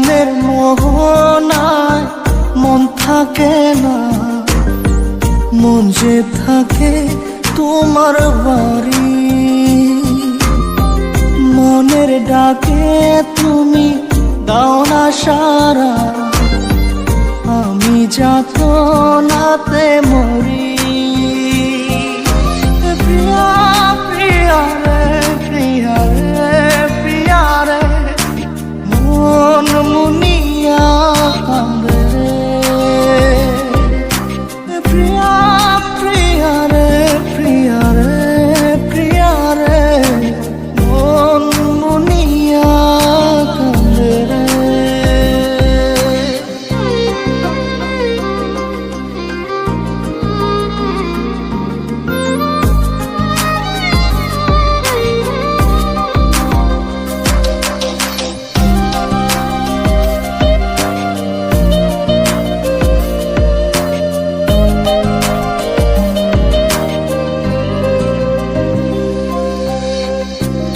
মনের মোহনায় মন থাকে না, মন যে থাকে তোমার বাড়ি। মনের ডাকে তুমি দাও না সারা, আমি যাতনাতে মরি। প্রিয়া প্রিয়া রে, প্রিয়া রে, প্রিয়া রে, মন মুনিয়া কান্দে রে। প্রিয়া প্রিয়া রে, প্রিয়া রে, প্রিয়া রে, মন মুনিয়া কান্দে রে।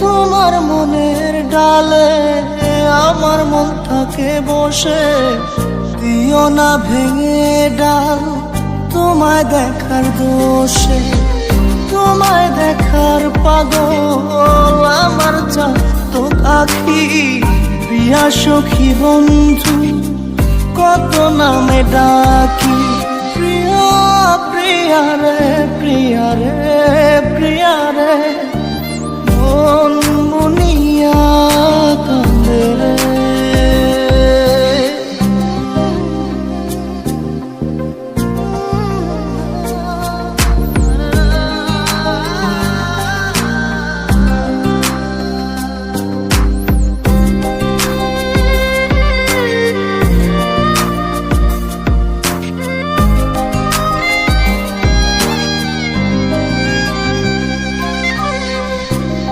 তোমার মনের ডালে আমার মন থাকে বসে, দিও না ভেঙে ডাল তোমায় দেখার দোষে। তোমায় দেখার পাগল আমার চাতক আখি, প্রিয়া সখী বন্ধু কত নামে ডাকি। প্রিয়া প্রিয়া রে, প্রিয়া রে, প্রিয়া রে, মন মুনিয়া কান্দে রে।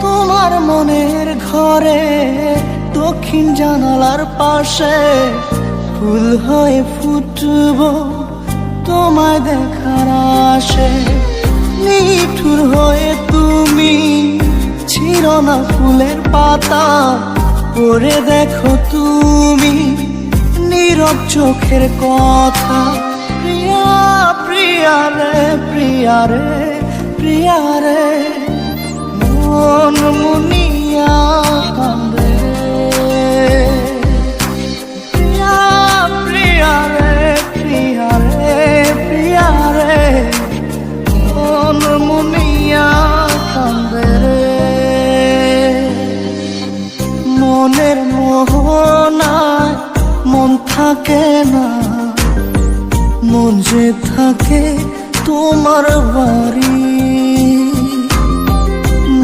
তোমার মনের ঘরে দক্ষিণ জানালার পাশে ফুল হয়ে ফুটব তোমায় দেখার আশে। নিঠুর হয়ে তুমি ছিঁড়ো না ফুলের পাতা, পড়ে দেখো তুমি নীরব চোখের কথা। প্রিয়া প্রিয়া রে, প্রিয়া রে, প্রিয়া রে, মন মুনিয়া কান্দে। প্রিয়া প্রিয়া রে, প্রিয়া রে, প্রিয়া রে, মন মুনিয়া কান্দে রে। মনের মোহনায় মন থাকে না, মন যে থাকে তোমার বাড়ি।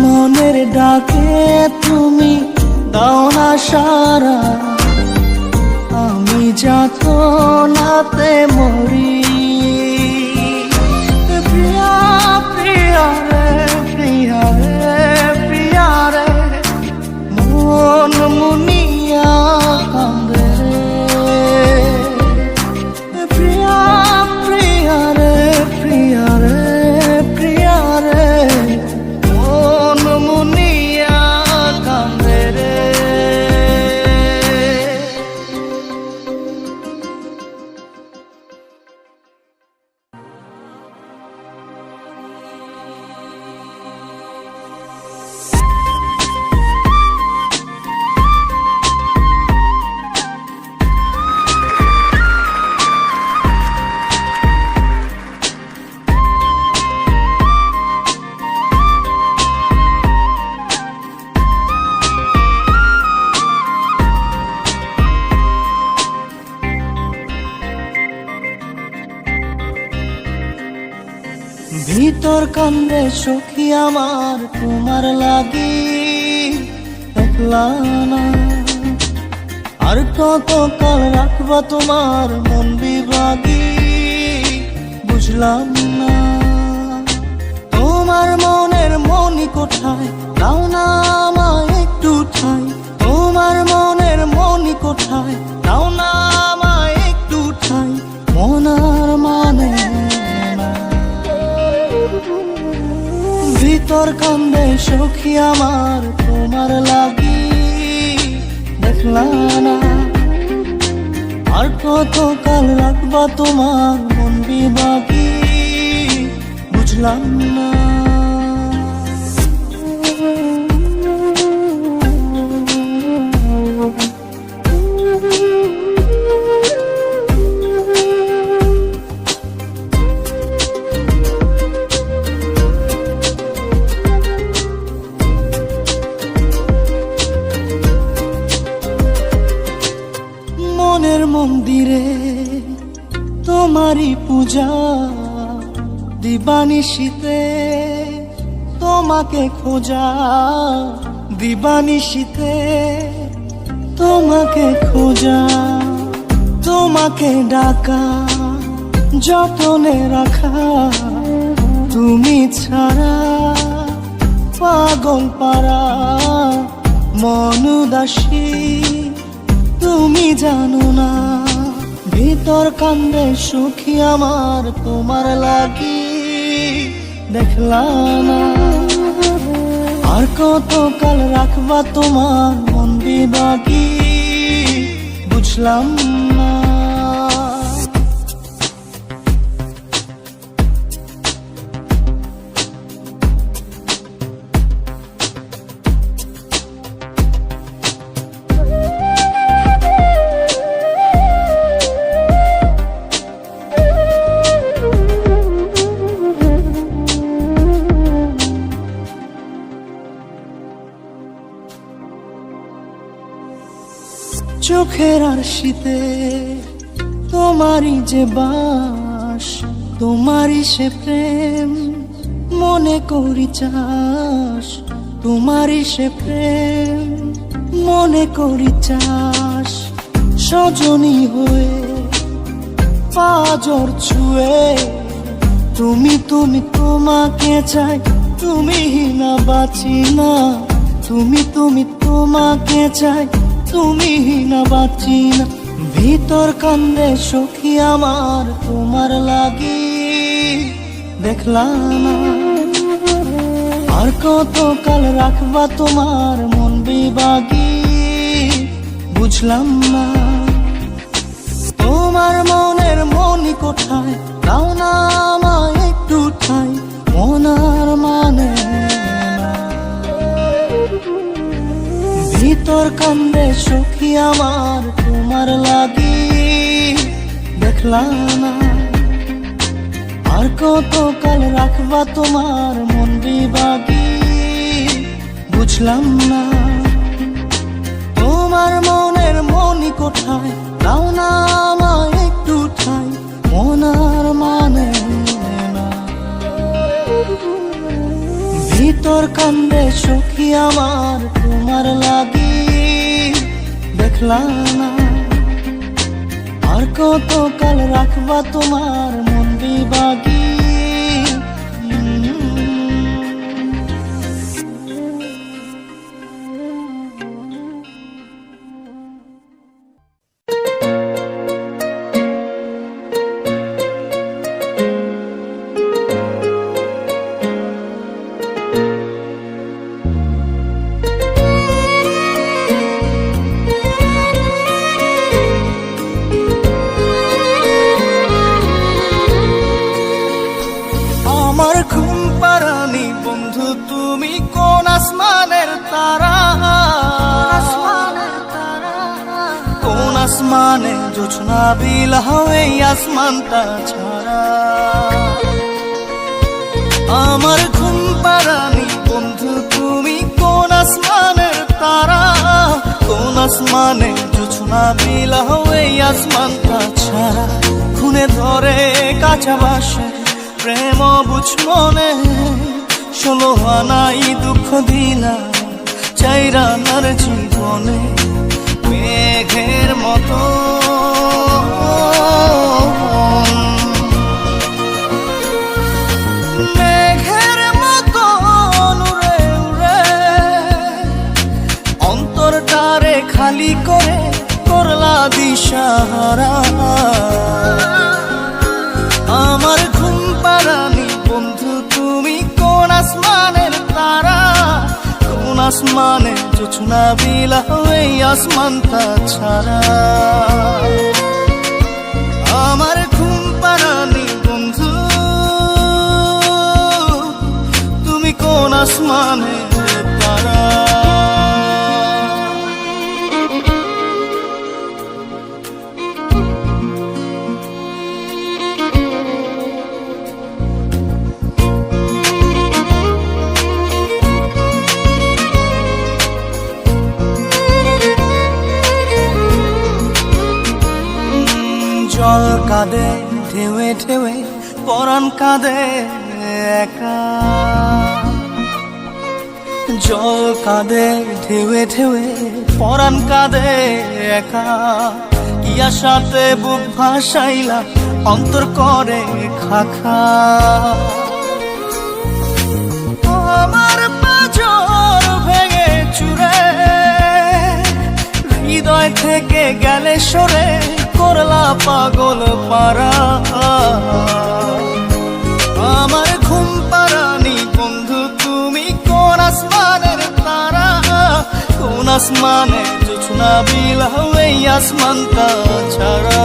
মনের ডাকে তুমি দাও না সারা, আমি যাতনাতে মরি। প্রিয়া প্রিয়া রে, প্রিয়া রে, প্রিয়া রে, মন মুনিয়া কান্দে রে। প্রিয়া প্রিয়া রে, প্রিয়া রে, প্রিয়া রে, মন মুনিয়া কান্দে রে। ভিতর কান্দে সখী আমার তোমার লাগি, একলা না আর কত কাল রাখবা তোমার মন বিভাগী। বুঝলাম না তোমার মনের মনি কোথায়, দাও না আমায় একটু ঠাই। তোমার মনের মনি কোথায়, দাও না আমায় একটু ঠাই। মনার মানে ভিতর কান্দে সখী আমার তোমার লাগি, দেখলা না কতকাল রাখবা তোমার মন বিভাগী, বুঝলাম না। মনের মন্দিরে তোমারই পূজা, দিবানিশীতে তোমাকে খোঁজা, দিবানিশীতে তোমাকে খোঁজা, তোমাকে ডাকা, যতনে রাখা, তুমি ছাড়া পাগল পারা মন উদাসী, তুমি জানো না ভিতর কান্দে সুখী আমার তোমার লাগি, দেখলাম না। আর কতকাল রাখবা তোমার মন বিভাগী, বুঝলাম না। চোখের আরশিতে তোমারই যে বাস, তোমারই সে প্রেম মনে করি চাস, তোমারই সে প্রেম মনে করি চাস। সজনী হয়ে পাজর ছুঁয়ে তুমি তুমি তোমাকে চাই, তুমি না বাঁচি না, তুমি তুমি তোমাকে চাই, তুমি না বাঁচি না। ভিতর কান্দে সখী আমার তোমার লাগি, দেখলাম না। আর কতকাল রাখবা তোমার মন বিভাগী, বুঝলাম না। তোমার মনের মনি কোঠায়, দাও না আমায় একটু ঠাই, মনার মানে ভিতর কান্দে সখী আমার তোমার লাগি, দেখলাম না। আর কতকাল রাখবা তোমার মন বিভাগী, বুঝলাম না। তোমার মনের মনি কোঠায়, দাও না আমায় একটু ঠাই, মনার মানে না। ভিতর কান্দে সখী আমার তোমার লাগি, দেখলাম না। আর কতকাল রাখবা তোমার মন বিভাগী। আসমানের তারা, কোন আসমানে জোছনা বিলাও এই আসমানটা ছাড়া। আমার ঘুম পাড়ানি বন্ধু তুমি কোন আসমানের তারা, কোন আসমানে জোছনা বিলাও এই আসমানটা ছাড়া। খুনে ধরে কাঁচা বাসে প্রেম বুঝ মনে, 16 আনাই দুঃখ দিলা চাইরানার জীবনে। মেঘের মতো মেঘের মতো উড়ে উড়ে অন্তরটারে খালি করে করলা দিশাহারা। আমার ঘুম পাড়ানি বন্ধু তুমি কোন আসমানের তারা, কোন আসমানে জোছনা বিলাও এই আসমানটা ছাড়া। কাঁদে ঢেউে ঢেউে পরাণ কাঁদে একা, জল কাঁদে ঢেউে ঢেউে পরাণ কাঁদে একা। কি আশাতে বুক ভাসাইলা অন্তর করে খাখা, আমার পাঁজর ভেঙে চুরে হৃদয় থেকে গেলে সরে করলা পাগল পারা। আমার ঘুম পাড়ানি বন্ধু তুমি কোন আসমানের তারা, কোন আসমানে জোছনা বিলাও এই আসমানটা ছাড়া।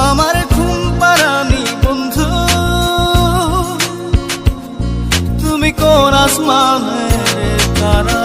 আমার ঘুম পাড়ানি বন্ধু তুমি কোন আসমানের তারা।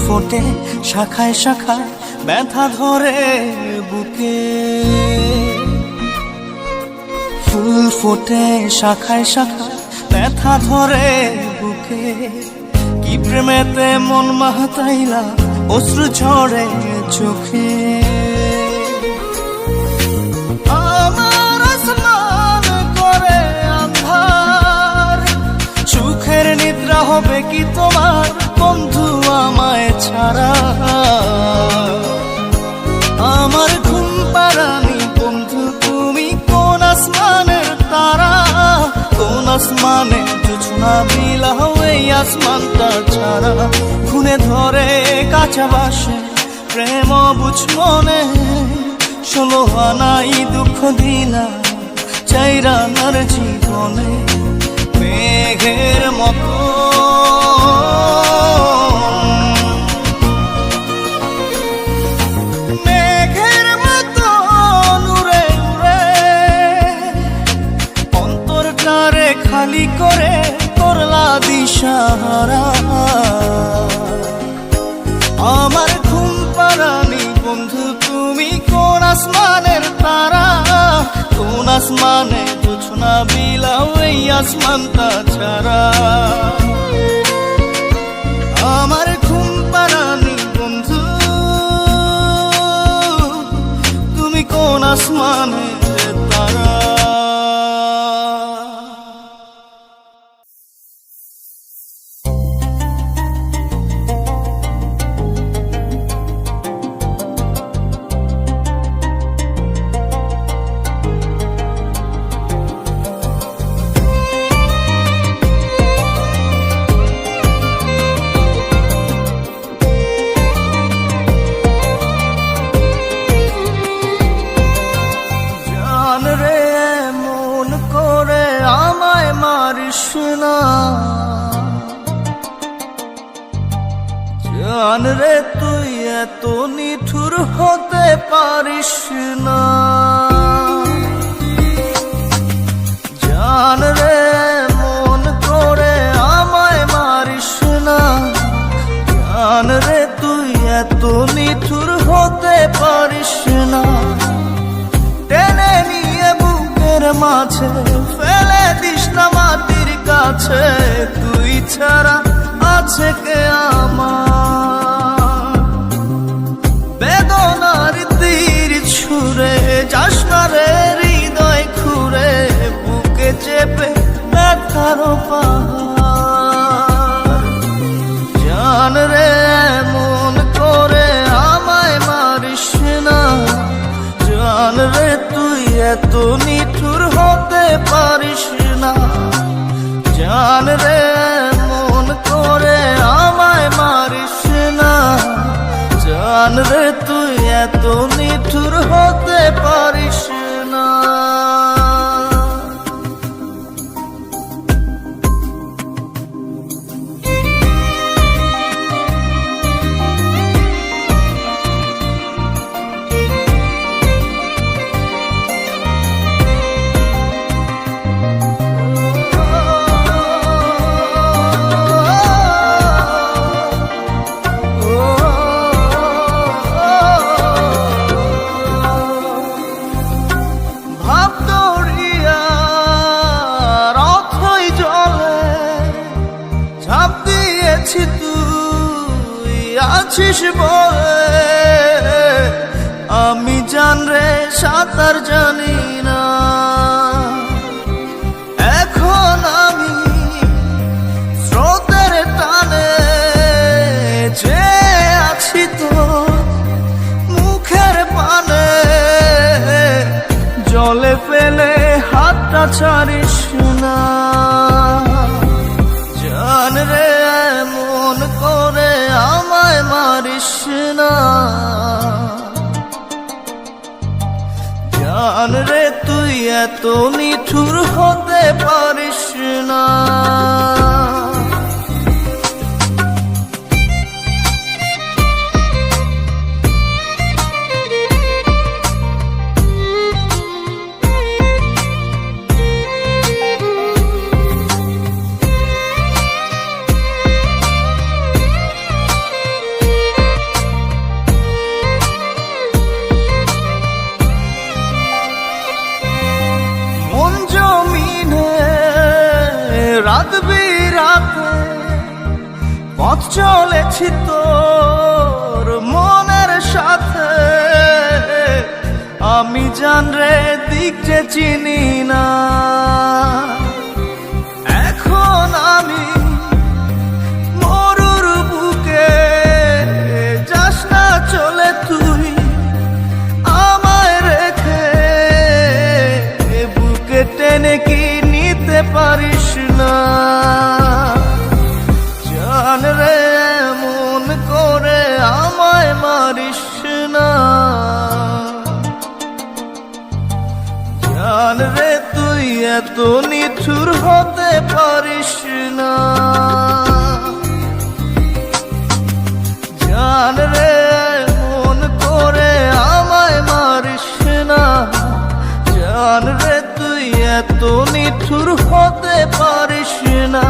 ফোটে শাখায় শাখায় ব্যথা ধরে বুকে, ফুল ফোটে শাখায় শাখায় ব্যথা ধরে বুকে। কি প্রেমেতে মন মাতাইলা অশ্রু ঝরে চোখে, আমার আসমান করে আন্ধার। সুখের নিদ্রা হবে কি তোমার বন্ধু আমায় ছাড়া। আমার ঘুম পাড়ানি বন্ধু তুমি কোন আসমানের তারা, কোন আসমানে জোছনা বিলাও এই আসমানটা ছাড়া। খুনে ধরে কাঁচা বাসে প্রেম বুঝ মনে, 16 আনাই দুঃখ দিলা চাইরা নার জীবনে। মেঘের মতো খালি করে করলা দিশাহারা। আমার ঘুম পাড়ানি বন্ধু তুমি কোন আসমানের তারা, কোন আসমানে জোছনা বিলাও এই আসমানটা ছাড়া। আমার ঘুম পাড়ানি বন্ধু তুমি কোন আসমানের তারা। জান রে তুই এত নিঠুর হতে পারিস না, জান রে মন করে আমায় মারিস না। জান রে তুই এত নিঠুর হতে পারিস না, টেনে নিয়ে বুকের মাঝে ফেলে দিস না মাটির কাছে। তুই ছাড়া আছে কে আমার, বেদনার তীর ছুঁড়ে যাস না রে হৃদয় খুঁড়ে, বুকে চেপে ব্যথার পাহাড়। জান রে মন করে আমায় মারিস না, জান রে তুই এত নিঠুর হতে পারিস না। জান রে মন করে আমায় মারিস না, জান রে তুই এত নিঠুর হতে পারিস না। ঝাঁপ দিয়েছি তুই আছিস বলে, আমি জানরে সাঁতার জানি না। এখন আমি স্রোতের টানে যে আছি তোর মুখের পানে, জলে ফেলে হাতটা ছাড়িস না। জান রে এমন করে আমায় মারিস না। জান রে তুই এত নিঠুর হতে পারিস না। রাত বিরাতে পথ চলেছি তোর মনের সাথে, আমি জানরে দিক যে চিনি না। এখন আমি মরুর বুকে, যাস না চলে তুই আমায় রেখে, বুকে টেনে কি নিতে পারিস না। জান রে এমন করে আমায় মারিস না। জান রে তুই এত নিঠুর হতে পারিস না। জান রে এমন করে আমায় মারিস না। জান রে তুই এত নিঠুর হতে পারিস না।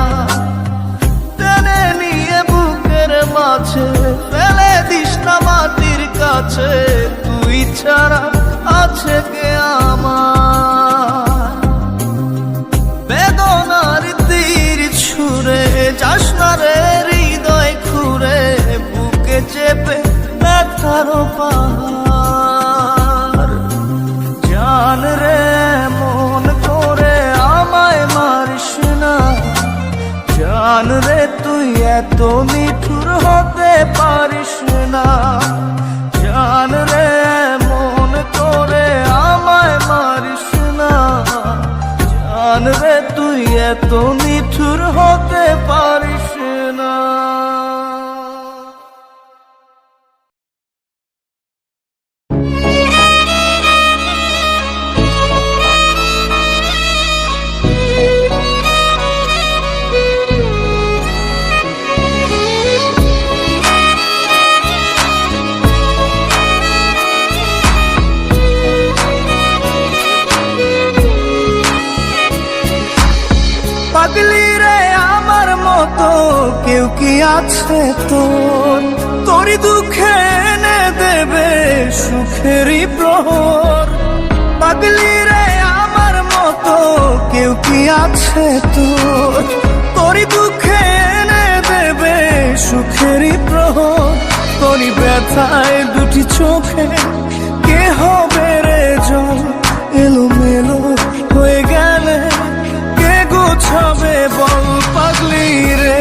টেনে নিয়ে বুকের মাঝে ফেলে দিস না মাটির কাছে, তুই ছাড়া আছে কে আমার। বেদনার তীর ছুঁড়ে যাস না রে হৃদয় খুঁড়ে, বুকে চেপে ব্যথার পাহাড়। জান রে মন করে আমায় মারিস না। জান রে তুই এত নিঠুর হতে পারিস না। জান রে মন করে আমায় মারিস না। জান রে তুই এত নিঠুর হতে পারিস না। পাগলি রে আমার মতো কেউ কি আছে তোর, তোরই দুঃখে এনে দেবে সুখেরই প্রহর। পাগলি রে আমার মতো কেউ কি আছে তোর, তোরই দুঃখে এনে দেবে সুখেরই প্রহর। তোরই ব্যথায় দুটি চোখে কে হবে রে জল, এলোমেলো হয়ে গেলে গোছাবে বল। পাগলি রে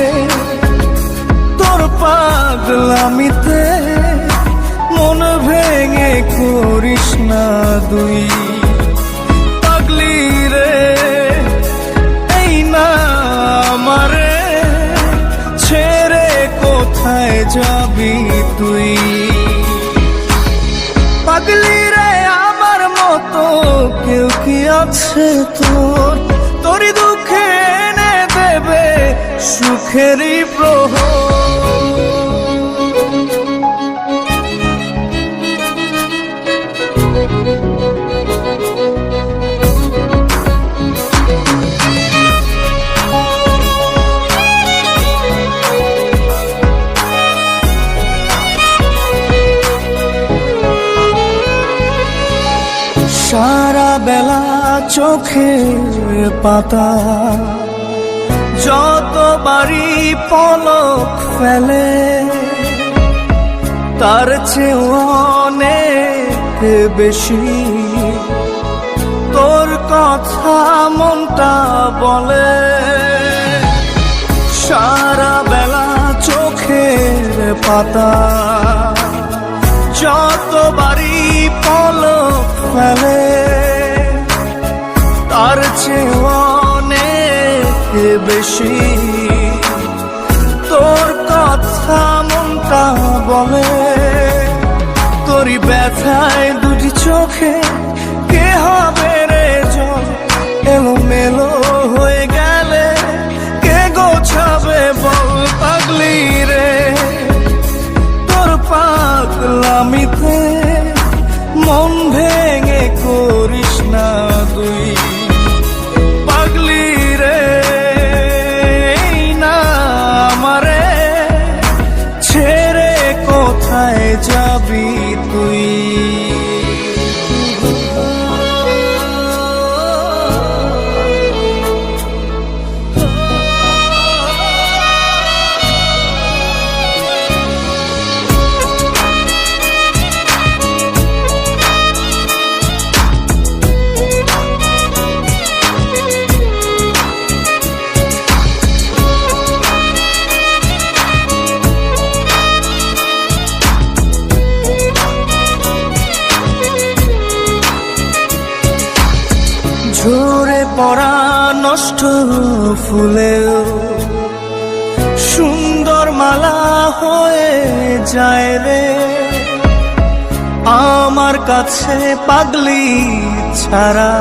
তোর পাগলামিতে মন ভেঙে করিস না দুই। পাগলি রে এই না আমারে ছেড়ে কোথায় যাবি তুই। পাগলি রে আমার মতো কেউ কি আছে তোর, তোরই দুঃখে এনে দেবে সুখেরই প্রহর। সারা বেলা চোখের পাতা যতবারই পলক ফেলে তার চেয়ে অনেক বেশি তোর কথা মনটা বলে। সারা বেলা চোখের পাতা যতবারই পলক ফেলে তার চেয়ে অনেক বেশি তোর কথা মনটা বলে। তোরই ব্যথায় দুটি চোখে কে হবে রে জল, এলোমেলো হয়ে গেলে কে গোছাবে বল পাগলি রে। তোর পাগলামিতে মন ভেঙে করিস না তুই পাগলি রে। না আমারে ছেড়ে কোথায় যাবি তুই? ঝরে পড়া নষ্ট ফুলেও সুন্দর মালা হয়ে যায় রে আমার কাছে পাগলি ছাড়া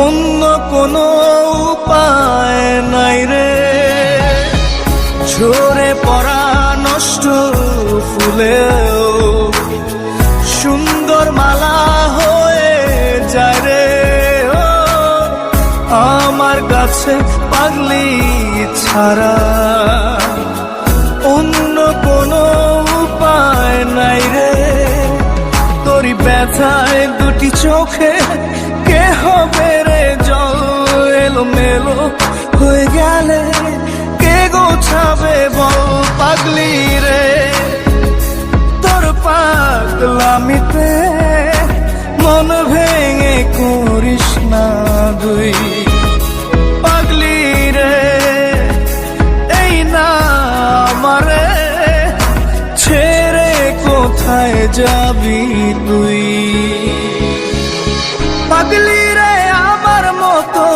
অন্য কোনো উপায় নাই রে। ঝরে পড়া নষ্ট ফুলেও সুন্দর মালা হয়ে যায় রে আমার কাছে পাগলি ছাড়া অন্য কোনো উপায় নাই রে। তোরই ব্যথায় দুটি চোখে কে হবে রে জল, এলোমেলো হয়ে গেলে কে গোছাবে বল পাগলি রে। তোর পাগলামিতে মন ভেঙে করিস না তুই পাগলি রে। এই না আমারে ছেড়ে কোথায় যাবি তুই পাগলি রে। আমার মতো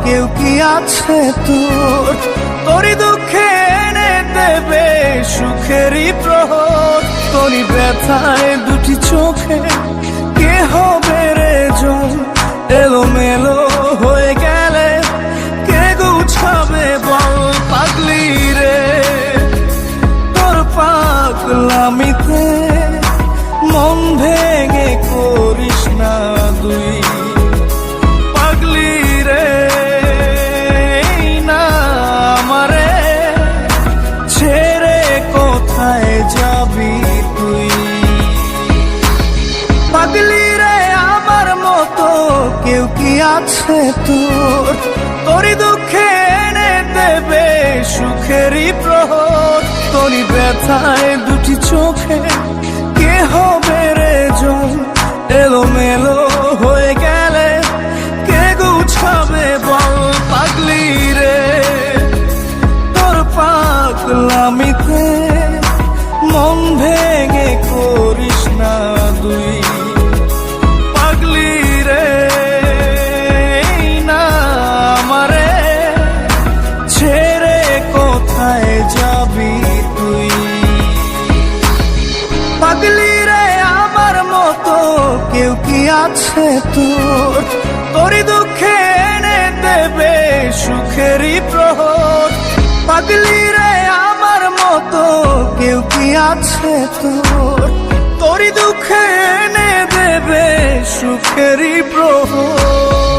কেউ কি আছে তোর, তোরই দুঃখে এনে দেবে সুখেরই প্রহর। তোরই ব্যথায় দুটি চোখে কে হবে রে জল, এলোমেলো হয়ে গেলে কে গুছাবে বল পাগলি রে। তোর পাগলামিতে মন ভেঙে করিস না তুই পাগলি রে। না আমারে ছেড়ে কোথায় যাবি তুই পাগলি রে। আমার মতো কেউ কি আছে তোর, তোরই দুঃখে এনে দেবে সুখেরই প্রহর। তোরই ব্যথায় দুটি চোখে কে হবে রে জল, এলোমেলো হয়ে গেলে কে গুছাবে বল পাগলি রে। তোর পাগলামিতে মন ভেঙে করিস না তুই পাগলি রে। না আমারে ছেড়ে কোথায় যাবি তুই পাগলি রে। আমার মতো কেউ কি আছে তোর, তোরই দুঃখে এনে দেবে সুখেরই প্রহর। পাগলি রে আমার মতো কেউ কি আছে তোর, তোরই দুঃখে এনে দেবে সুখেরই প্রহর।